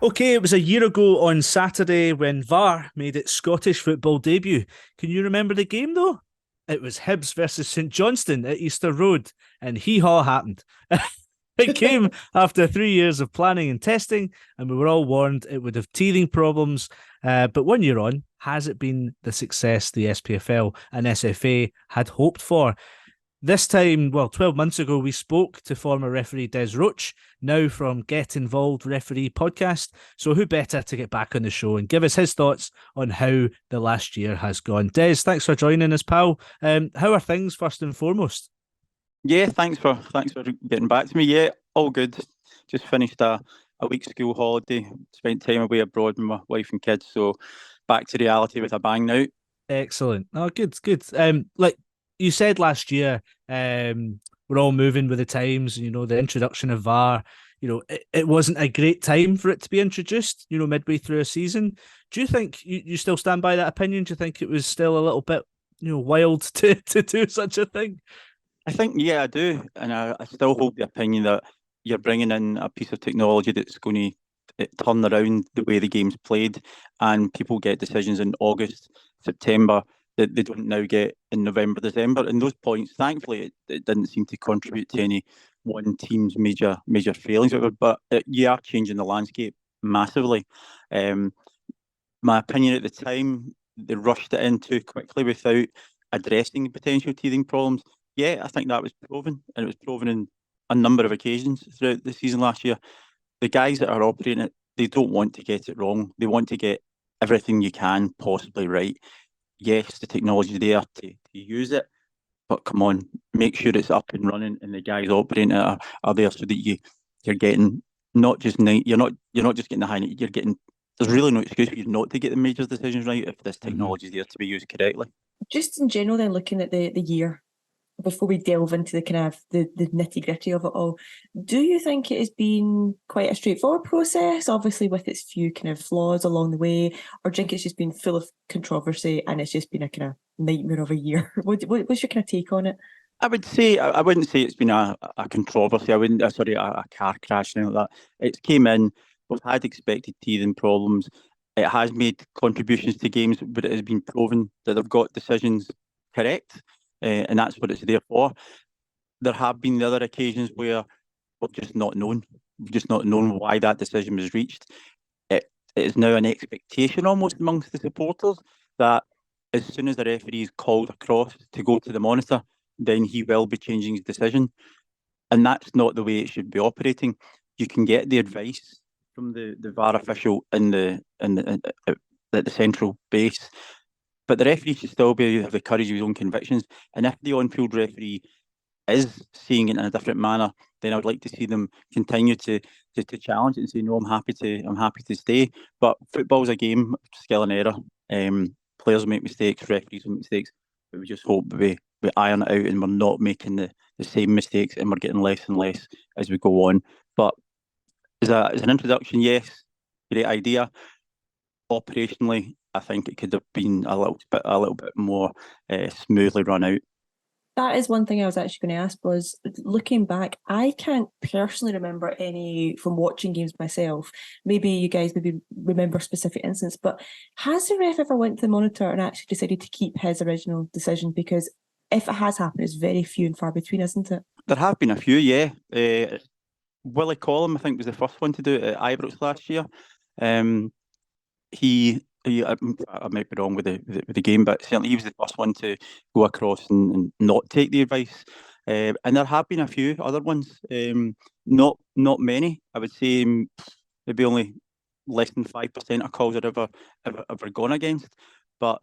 Okay, it was a year ago on Saturday when VAR made its Scottish football debut. Can you remember the game though? It was Hibs versus St Johnstone at Easter Road, and hee haw happened. It came after 3 years of planning and testing, and we were all warned it would have teething problems. But 1 year on, has it been the success the SPFL and SFA had hoped for? This time, well, 12 months ago, we spoke to former referee Des Roache, now from Get Involved Referee podcast. So, who better to get back on the show and give us his thoughts on how the last year has gone? Des, thanks for joining us, pal. How are things, first and foremost? Yeah, thanks for getting back to me. Yeah, all good. Just finished a week's school holiday. Spent time away abroad with my wife and kids. So back to reality with a bang now. Excellent. Oh, good, good. Like you said last year, we're all moving with the times. You know, the introduction of VAR. It wasn't a great time for it to be introduced. Midway through a season. Do you think you still stand by that opinion? Do you think it was still a little bit, wild to do such a thing? I think yeah, I do, and I still hold the opinion that you're bringing in a piece of technology that's going to turn around the way the game's played, and people get decisions in August, September that they don't now get in November, December. And those points, thankfully, it didn't seem to contribute to any one team's major failings. But you are changing the landscape massively. Um, my opinion at the time, they rushed it in too quickly without addressing the potential teething problems. Yeah, I think that was proven, and it was proven in a number of occasions throughout the season last year. The guys that are operating it, they don't want to get it wrong. They want to get everything you can possibly right. Yes, the technology's there to use it, but come on, make sure it's up and running, and the guys operating it are there so that you're getting not just you're not just getting the high, you're getting. There's really no excuse for you not to get the major decisions right if this Mm-hmm. technology is there to be used correctly. Just in general, then looking at the year before we delve into the kind of the nitty gritty of it all, do you think it has been quite a straightforward process, obviously with its few kind of flaws along the way, or do you think it's just been full of controversy and it's just been a kind of nightmare of a year? What's your kind of take on it? I wouldn't say it's been a controversy. I wouldn't sorry a car crash or anything like that. It came in. We've had expected teething problems. It has made contributions to games, but it has been proven that they've got decisions correct, and that's what it's there for. There have been the other occasions where we've just not known why that decision was reached. It is now an expectation almost amongst the supporters that as soon as the referee is called across to go to the monitor, then he will be changing his decision. And that's not the way it should be operating. You can get the advice from the VAR official at the central base, but the referee should still have the courage of his own convictions. And if the on-field referee is seeing it in a different manner, then I would like to see them continue to challenge it and say, no, I'm happy to stay. But football's a game of skill and error. Players make mistakes, referees make mistakes, but we just hope that we iron it out and we're not making the same mistakes and we're getting less and less as we go on. But as an introduction, yes, great idea. Operationally, I think it could have been a little bit more smoothly run out. That is one thing I was actually going to ask was looking back, I can't personally remember any from watching games myself. Maybe you guys maybe remember specific instances, but has the ref ever went to the monitor and actually decided to keep his original decision? Because if it has happened, it's very few and far between, isn't it? There have been a few, yeah. Willie Collum, I think, was the first one to do it at Ibrox last year. Um, I might be wrong with the game, but certainly he was the first one to go across and not take the advice. And there have been a few other ones, not many. I would say maybe only less than 5% of calls are ever gone against. But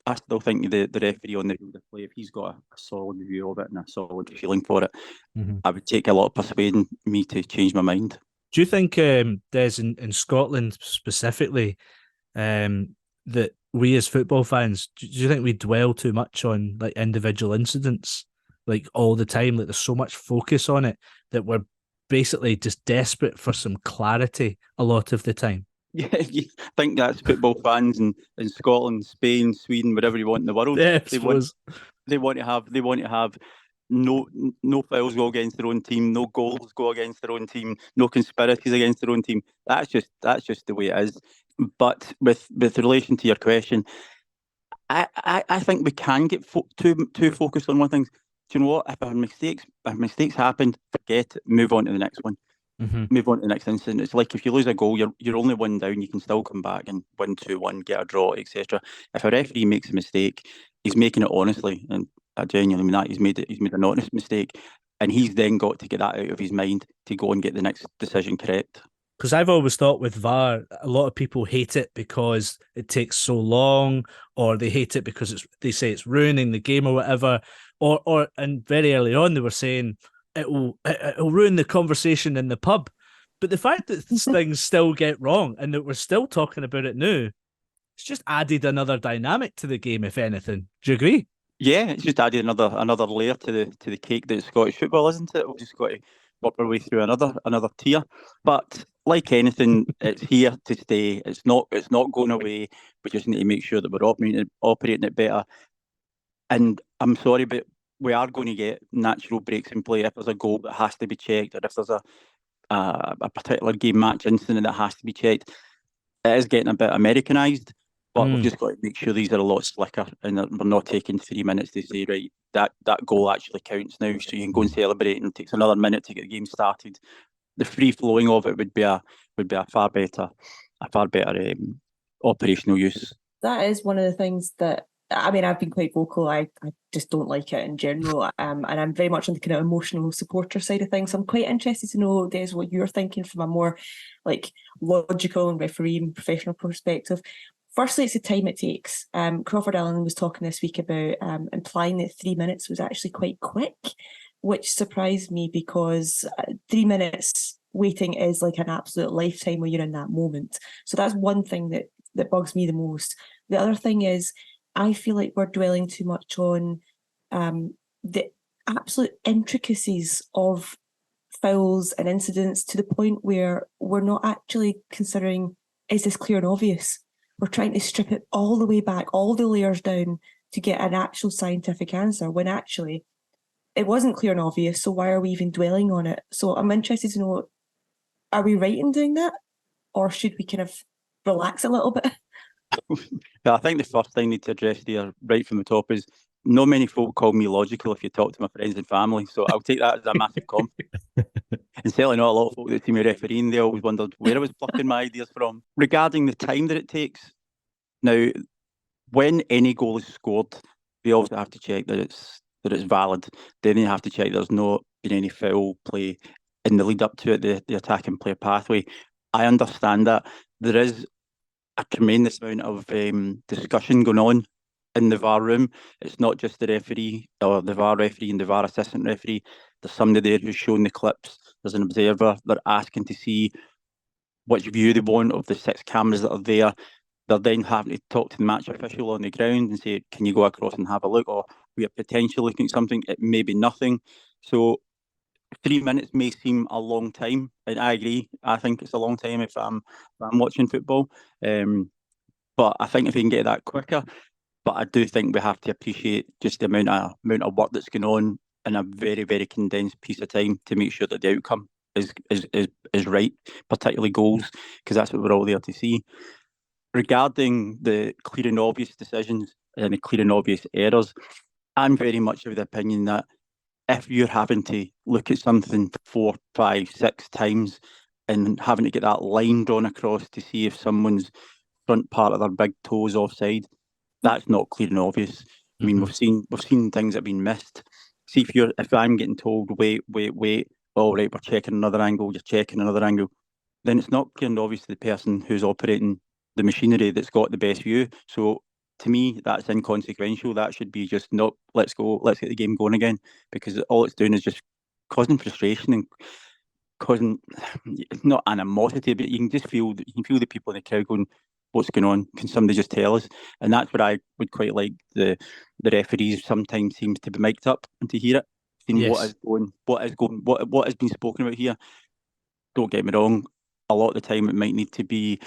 I still think the referee on the field of play, if he's got a solid view of it and a solid feeling for it, Mm-hmm. I would take a lot of persuading me to change my mind. Do you think, Des, in Scotland specifically, that we as football fans, do you think we dwell too much on like individual incidents, like all the time? Like there's so much focus on it that we're basically just desperate for some clarity a lot of the time. Yeah, you think that's football fans in Scotland, Spain, Sweden, wherever you want in the world. Yeah, I They want suppose. they want to have no fouls go against their own team, no goals go against their own team, no conspiracies against their own team. That's just the way it is. But with relation to your question, I think we can get too focused on one thing. Do you know what? If mistakes happened, forget it, move on to the next one. Mm-hmm. Move on to the next incident. It's like if you lose a goal, you're only one down. You can still come back and win 2-1, get a draw, etc. If a referee makes a mistake, he's making it honestly, and I genuinely mean that. He's made an honest mistake, and he's then got to get that out of his mind to go and get the next decision correct. Because I've always thought with VAR, a lot of people hate it because it takes so long, or they hate it because they say it's ruining the game or whatever. And very early on they were saying it'll ruin the conversation in the pub. But the fact that these things still get wrong and that we're still talking about it now, it's just added another dynamic to the game, if anything. Do you agree? Yeah, it's just added another layer to the cake that's Scottish football, isn't it? We've just got to work our way through another tier. But like anything, it's here to stay. It's not going away. We just need to make sure that we're operating it better. And I'm sorry, but we are going to get natural breaks in play if there's a goal that has to be checked, or if there's a particular game match incident that has to be checked. It is getting a bit Americanized. But we've just got to make sure these are a lot slicker and that we're not taking 3 minutes to say, right, that goal actually counts now, so you can go and celebrate, and it takes another minute to get the game started. The free flowing of it would be a far better operational use. That is one of the things that, I mean, I've been quite vocal. I just don't like it in general. And I'm very much on the kind of emotional supporter side of things. So I'm quite interested to know, Des, what you're thinking from a more like logical and referee and professional perspective. Firstly, it's the time it takes. Crawford Allen was talking this week about implying that 3 minutes was actually quite quick, which surprised me because 3 minutes waiting is like an absolute lifetime when you're in that moment. So that's one thing that bugs me the most. The other thing is, I feel like we're dwelling too much on the absolute intricacies of fouls and incidents to the point where we're not actually considering, is this clear and obvious? We're trying to strip it all the way back, all the layers down to get an actual scientific answer, when actually it wasn't clear and obvious, so why are we even dwelling on it? So I'm interested to know, are we right in doing that? Or should we kind of relax a little bit? Yeah, I think the first thing I need to address there, right from the top, is not many folk call me logical if you talk to my friends and family, so I'll take that as a massive compliment. And certainly not a lot of folk that see me refereeing, they always wondered where I was plucking my ideas from. Regarding the time that it takes, now, when any goal is scored, we also have to check that it's valid. Then you have to check there's not been any foul play in the lead up to it, the attacking player pathway. I understand that. There is a tremendous amount of discussion going on in the VAR room. It's not just the referee or the VAR referee and the VAR assistant referee. There's somebody there who's showing the clips. There's an observer. They're asking to see which view they want of the 6 cameras that are there. They're then having to talk to the match official on the ground and say, can you go across and have a look? Or we are potentially looking at something. It may be nothing. So 3 minutes may seem a long time, and I agree. I think it's a long time if I'm watching football. But I think if we can get that quicker, but I do think we have to appreciate just the amount of work that's going on in a very, very condensed piece of time to make sure that the outcome is right, particularly goals, because that's what we're all there to see. Regarding the clear and obvious decisions and the clear and obvious errors, I'm very much of the opinion that if you're having to look at something 4, 5, 6 times and having to get that line drawn across to see if someone's front part of their big toe is offside, that's not clear and obvious. I mean, we've seen things that have been missed. See, if I'm getting told, wait, all right, we're checking another angle, you're checking another angle, then it's not clear and obvious to the person who's operating the machinery that's got the best view. So to me, that's inconsequential. That should be just not, let's go, let's get the game going again, because all it's doing is just causing frustration and causing not animosity, but you can feel the people in the crowd going, what's going on? Can somebody just tell us? And that's what I would quite like the referees sometimes seems to be mic'd up and to hear it, seeing Yes. what has been spoken about here. Don't get me wrong, a lot of the time it might need to be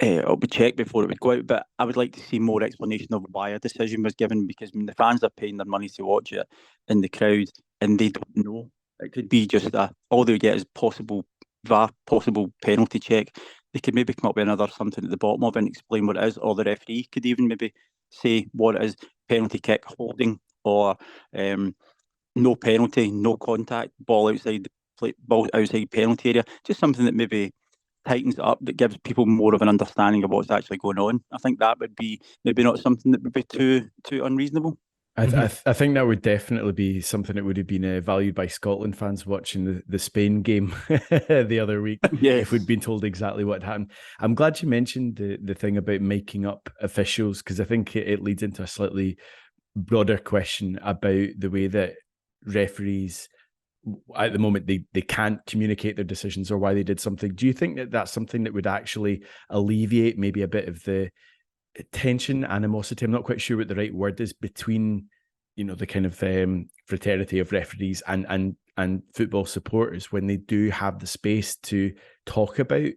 it would check before it would go out, but I would like to see more explanation of why a decision was given, because the fans are paying their money to watch it in the crowd and they don't know. It could be just all they get is possible VAR, possible penalty check. They could maybe come up with another something at the bottom of it and explain what it is, or the referee could even maybe say what it is: penalty kick, holding, or no penalty, no contact, ball outside the ball outside penalty area. Just something that maybe tightens it up, that gives people more of an understanding of what's actually going on. I think that would be maybe not something that would be too unreasonable. I think that would definitely be something that would have been valued by Scotland fans watching the Spain game the other week. Yes. If we'd been told exactly what happened. I'm glad you mentioned the thing about making up officials, because I think it leads into a slightly broader question about the way that referees at the moment they can't communicate their decisions or why they did something. Do you think that that's something that would actually alleviate maybe a bit of the tension, animosity, I'm not quite sure what the right word is, between, you know, the kind of fraternity of referees and football supporters, when they do have the space to talk about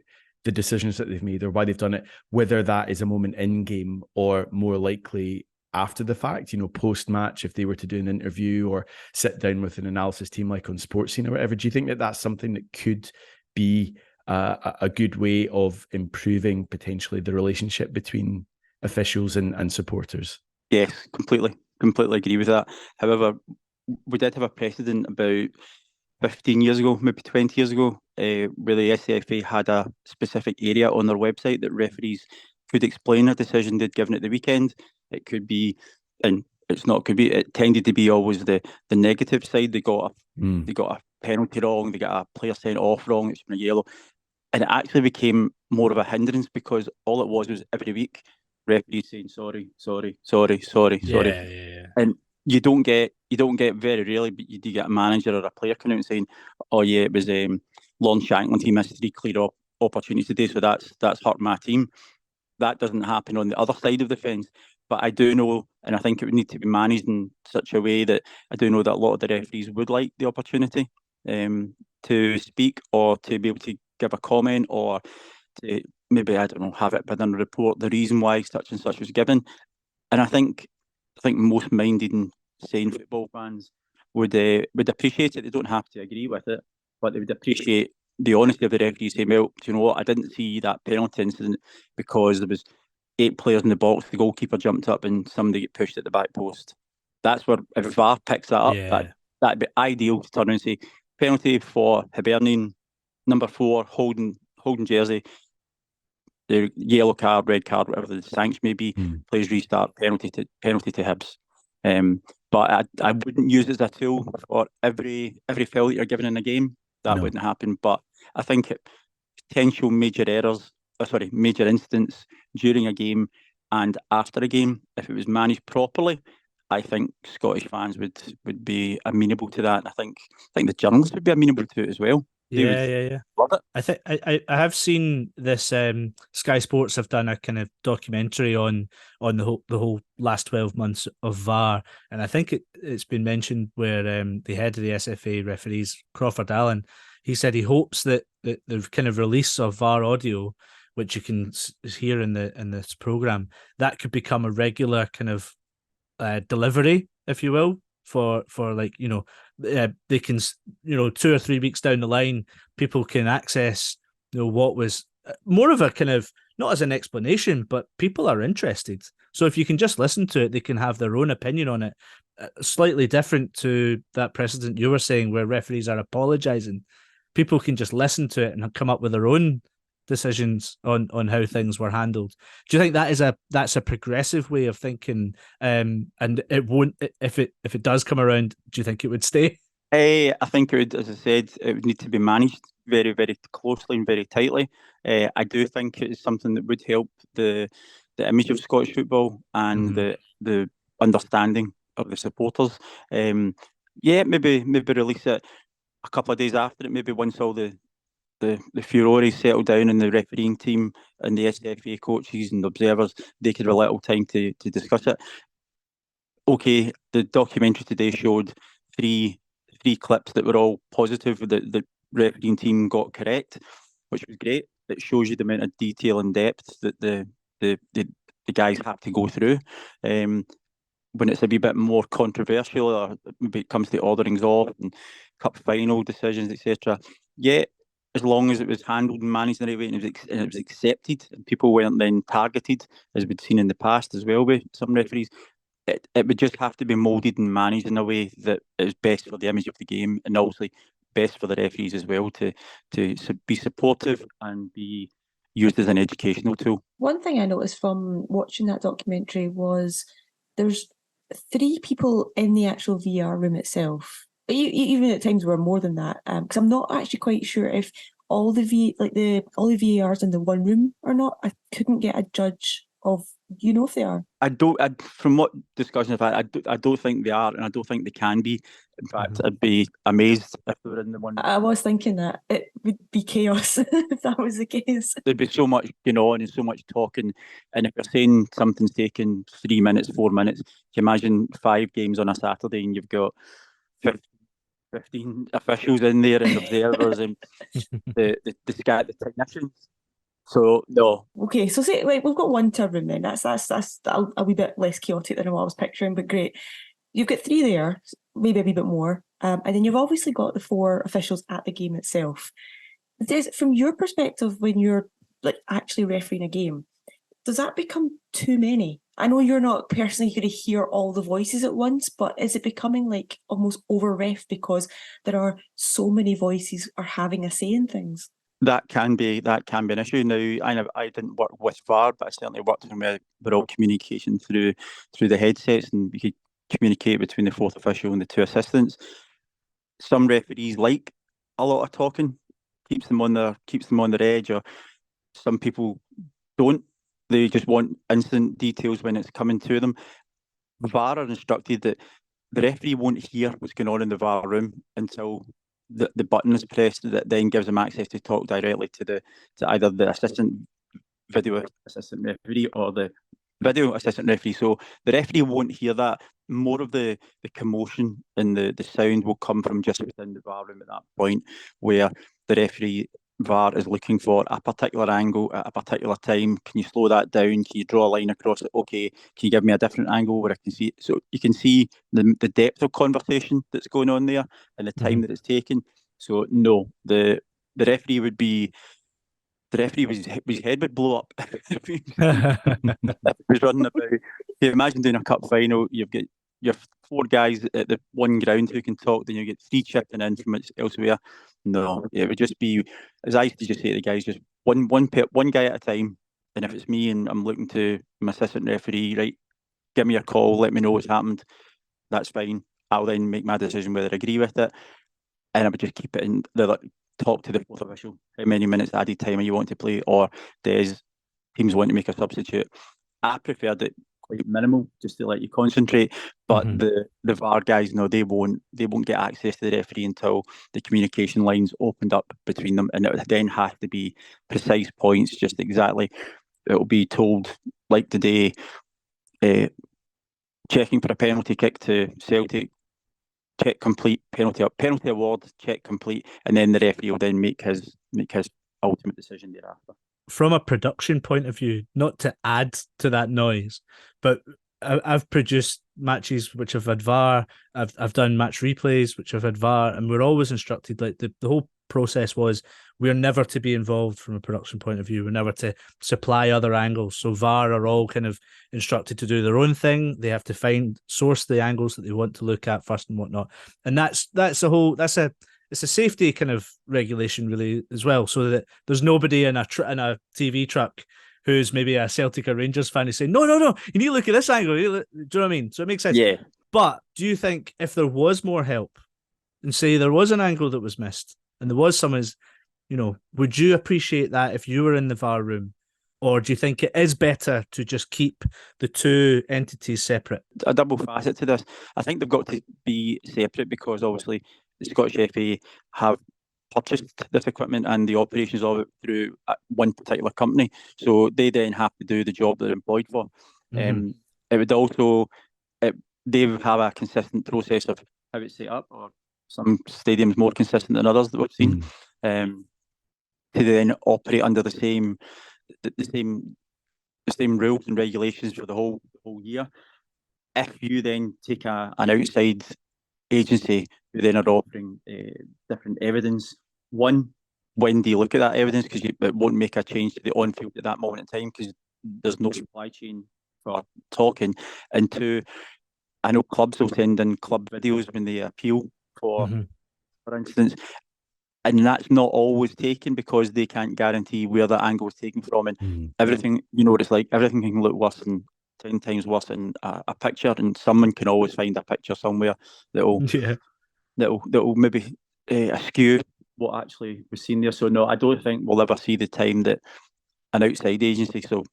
the decisions that they've made or why they've done it, whether that is a moment in game or more likely after the fact, you know, post-match, if they were to do an interview or sit down with an analysis team like on Sportscene or whatever. Do you think that that's something that could be a good way of improving potentially the relationship between officials and supporters? Yes, completely agree with that. However, we did have a precedent about 15 years ago, maybe 20 years ago, where the SCFA had a specific area on their website that referees could explain a decision they'd given at the weekend. It could be, and it's not could be, it tended to be always the negative side. They got a penalty wrong, they got a player sent off wrong, it's been a yellow. And it actually became more of a hindrance, because all it was every week referees saying sorry, Yeah. and you don't get very rarely, but you do get a manager or a player coming out and saying, "Oh yeah, it was Lon Shanklin. He missed 3 clear opportunities today, so that's hurt my team." That doesn't happen on the other side of the fence. But I do know, and I think it would need to be managed in such a way that I do know that a lot of the referees would like the opportunity to speak, or to be able to give a comment, or to maybe, I don't know, have it within a report the reason why such and such was given. And I think most minded and sane football fans would appreciate it. They don't have to agree with it, but they would appreciate the honesty of the referee saying, "Well, do you know what? I didn't see that penalty incident because there was 8 players in the box. The goalkeeper jumped up and somebody get pushed at the back post." That's where, if VAR picks that up, Yeah. that'd be ideal to turn around and say, "Penalty for Hibernian, number 4, holding jersey. The yellow card, red card, whatever the sanction may be, plays restart, penalty to Hibs." But I wouldn't use it as a tool for every foul that you're given in a game. That wouldn't happen. But I think potential major errors, major incidents during a game and after a game, if it was managed properly, I think Scottish fans would be amenable to that. And I think the journalists would be amenable to it as well. Yeah. Love it. I think I have seen this. Sky Sports have done a kind of documentary on the whole last 12 months of VAR, and I think it's been mentioned where the head of the SFA referees, Crawford Allen, he said he hopes that the kind of release of VAR audio, which you can hear in this program, that could become a regular kind of delivery, if you will, for like, you know, they can, you know, 2 or 3 weeks down the line, people can access, you know, what was more of a kind of, not as an explanation, but people are interested. So if you can just listen to it, they can have their own opinion on it. Slightly different to that precedent you were saying, where referees are apologising. People can just listen to it and come up with their own decisions on how things were handled. Do you think that's a progressive way of thinking? And it won't, if it does come around, do you think it would stay? I think it would, as I said, it would need to be managed very, very closely and very tightly. I do think it is something that would help the image of Scottish football and the understanding of the supporters. Maybe release it a couple of days after it, maybe once all the furore settled down in the refereeing team and the SFA coaches and observers, they could have a little time to discuss it. Okay, the documentary today showed three clips that were all positive, that the refereeing team got correct, which was great. it shows you the amount of detail and depth that the guys have to go through. When it's a wee bit more controversial, or maybe it comes to orderings off and cup final decisions, etc. Yeah, as long as it was handled and managed in the right way, and it was accepted, and people weren't then targeted, as we'd seen in the past as well with some referees, it would just have to be moulded and managed in a way that is best for the image of the game, and obviously best for the referees as well, to be supportive and be used as an educational tool. One thing I noticed from watching that documentary was there's 3 people in the actual VR room itself. Even at times were more than that, because I'm not actually quite sure if all the VARs in the one room or not. I couldn't get a judge of, if they are. From what discussion I've had, I don't think they are, and I don't think they can be. In fact, I'd be amazed if they were in the one. I was thinking that it would be chaos if that was the case. There'd be so much going on and so much talking, and if you're saying something's taking 3 minutes, 4 minutes, can you imagine 5 games on a Saturday and you've got 15 officials in there and observers and the technicians. So no. Okay, so say we've got 1 to a room then. That's a wee bit less chaotic than what I was picturing, but great. You've got 3 there, maybe a wee bit more, and then you've obviously got the 4 officials at the game itself. From your perspective, when you're actually refereeing a game, does that become too many? I know you're not personally going to hear all the voices at once, but is it becoming almost over ref because there are so many voices are having a say in things? That can be an issue. Now, I didn't work with VAR, but I certainly worked when we're all communication through the headsets, and we could communicate between the 4th official and the 2 assistants. Some referees like a lot of talking, keeps them on their edge, or some people don't. They just want instant details when it's coming to them. VAR are instructed that the referee won't hear what's going on in the VAR room until the button is pressed, that then gives them access to talk directly to either the video assistant referee or the video assistant referee. So the referee won't hear that. More of the commotion and the sound will come from just within the VAR room at that point, where the referee VAR is looking for a particular angle at a particular time. Can you slow that down? Can you draw a line across it? Okay, can you give me a different angle where I can see it? So you can see the depth of conversation that's going on there and the time that it's taken. So no, the referee would be his head would blow up if he was running about. You imagine doing a cup final, you've got your 4 guys at the one ground who can talk, then you get 3 chipping in from elsewhere. No, it would just be, as I used to just say to the guys, just one guy at a time. And if it's me and I'm looking to my assistant referee, right, give me a call, let me know what's happened. That's fine. I'll then make my decision whether I agree with it. And I would just keep it in talk to the 4th official. How many minutes added time are you want to play, or does teams want to make a substitute? I preferred it quite minimal, just to let you concentrate. But the VAR guys, no, they won't get access to the referee until the communication lines opened up between them, and it would then have to be precise points, just exactly. It'll be told, like today, checking for a penalty kick to Celtic, check complete, penalty award, check complete, and then the referee will then make his ultimate decision thereafter. From a production point of view, not to add to that noise, but I've produced matches which have had VAR. I've done match replays which have had VAR, and we're always instructed, like the whole process was, we're never to be involved from a production point of view. We're never to supply other angles. So VAR are all kind of instructed to do their own thing. They have to source the angles that they want to look at first and whatnot. And it's a safety kind of regulation really as well, so that there's nobody in a TV truck who's maybe a Celtic or Rangers fan who's saying, no, you need to look at this angle. Do you know what I mean? So it makes sense. Yeah. But do you think if there was more help, and say there was an angle that was missed, and there was someone's, would you appreciate that if you were in the VAR room? Or do you think it is better to just keep the 2 entities separate? A double facet to this. I think they've got to be separate because obviously the Scottish FA have purchased this equipment and the operations of it through one particular company. So they then have to do the job they're employed for. It would also, they would have a consistent process of how it's set up, or some stadiums more consistent than others that we've seen. to then operate under the same rules and regulations for the whole year. If you then take an outside agency who then are offering different evidence, one, when do you look at that evidence? Because it won't make a change to the on-field at that moment in time because there's no supply chain for talking. And two, I know clubs will send in club videos when they appeal for instance, and that's not always taken because they can't guarantee where that angle is taken from. And everything, you know what it's like, everything can look worse and 10 times worse in a picture, and someone can always find a picture somewhere that'll maybe askew what actually was seen there. So no, I don't think we'll ever see the time that an outside agency, so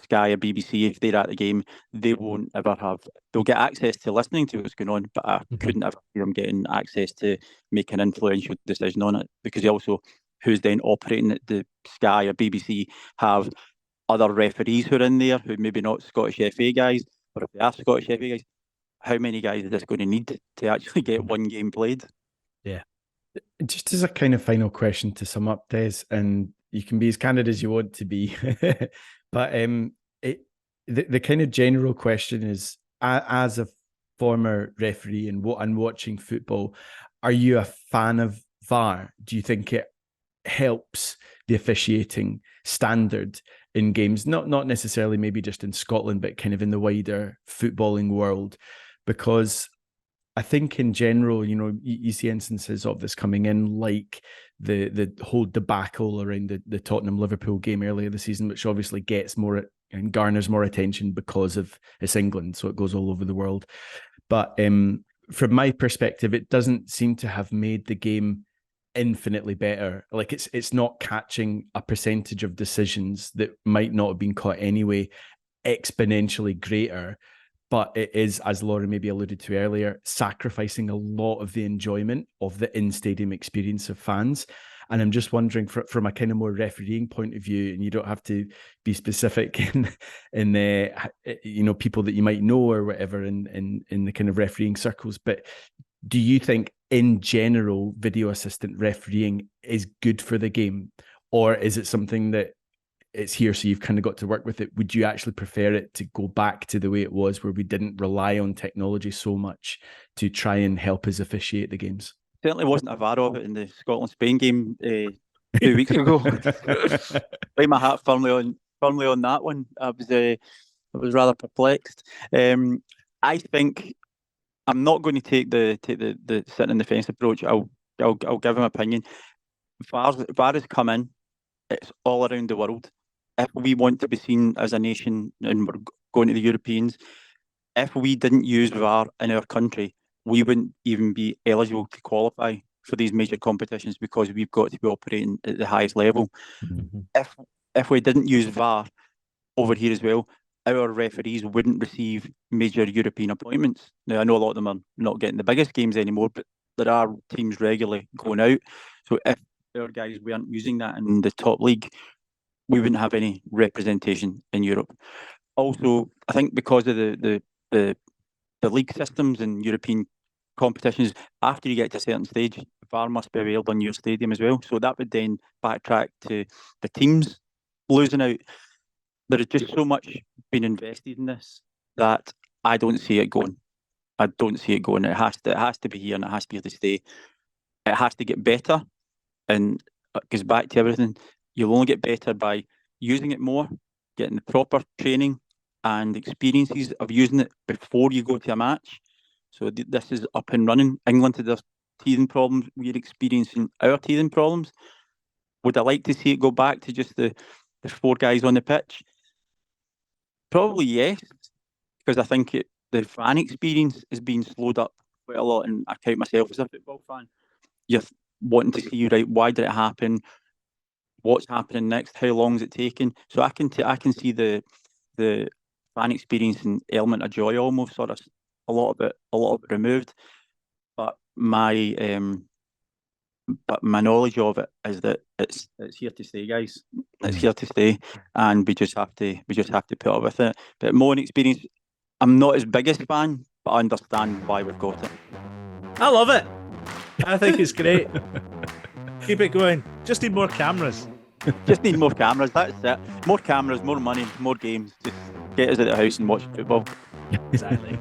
Sky or BBC, if they're at the game, they won't ever have. They'll get access to listening to what's going on, but I couldn't ever see them getting access to make an influential decision on it, because also who's then operating at the Sky or BBC have other referees who are in there who maybe not Scottish FA guys, or if they are Scottish FA guys, how many guys is this going to need to actually get one game played? Yeah. Just as a kind of final question to sum up, Des, and you can be as candid as you want to be, but the kind of general question is, as a former referee and watching football, are you a fan of VAR? Do you think it helps the officiating standard in games? Not necessarily maybe just in Scotland, but kind of in the wider footballing world, because I think in general, you know, you see instances of this coming in, like the whole debacle around the Tottenham-Liverpool game earlier this season, which obviously gets more and garners more attention because of it's England, so it goes all over the world. But from my perspective, it doesn't seem to have made the game infinitely better. Like it's not catching a percentage of decisions that might not have been caught anyway exponentially greater. But it is, as Laura maybe alluded to earlier, sacrificing a lot of the enjoyment of the in-stadium experience of fans. And I'm just wondering, from a kind of more refereeing point of view, and you don't have to be specific in you know, people that you might know or whatever in the kind of refereeing circles, but do you think in general video assistant refereeing is good for the game, or is it something that it's here, so you've kind of got to work with it? Would you actually prefer it to go back to the way it was, where we didn't rely on technology so much to try and help us officiate the games? Certainly wasn't a VAR of it in the Scotland-Spain game 2 weeks ago. Lay my hat firmly on that one. I was rather perplexed. I think I'm not going to take the sitting in the fence approach. I'll give him opinion. VAR has come in. It's all around the world. If we want to be seen as a nation and we're going to the Europeans, if we didn't use VAR in our country, we wouldn't even be eligible to qualify for these major competitions, because we've got to be operating at the highest level. If we didn't use VAR over here as well, our referees wouldn't receive major European appointments. Now, I know a lot of them are not getting the biggest games anymore, but there are teams regularly going out. So if our guys weren't using that in the top league, we wouldn't have any representation in Europe. Also, I think because of the league systems and European competitions, after you get to a certain stage, VAR must be available in your stadium as well. So that would then backtrack to the teams losing out. There is just so much been invested in this that I don't see it going. It has to be here, and it has to be here to stay. It has to get better, and it goes back to everything. You'll only get better by using it more, getting the proper training and experiences of using it before you go to a match. So this is up and running. England had their teething problems. We're experiencing our teething problems. Would I like to see it go back to just the 4 guys on the pitch? Probably yes, because I think the fan experience is being slowed up quite a lot, and I count myself as a football fan. You're wanting to see, right, why did it happen? What's happening next? How long is it taking? So I can see the fan experience and element of joy almost sort of a lot of it removed. But my knowledge of it is that it's here to stay, guys. It's here to stay, and we just have to put up with it. But more experience. I'm not his biggest fan, but I understand why we've got it. I love it. I think it's great. Keep it going. Just need more cameras. Just need more cameras. That's it. More cameras, more money, more games. Just get us out of the house and watch football. Exactly.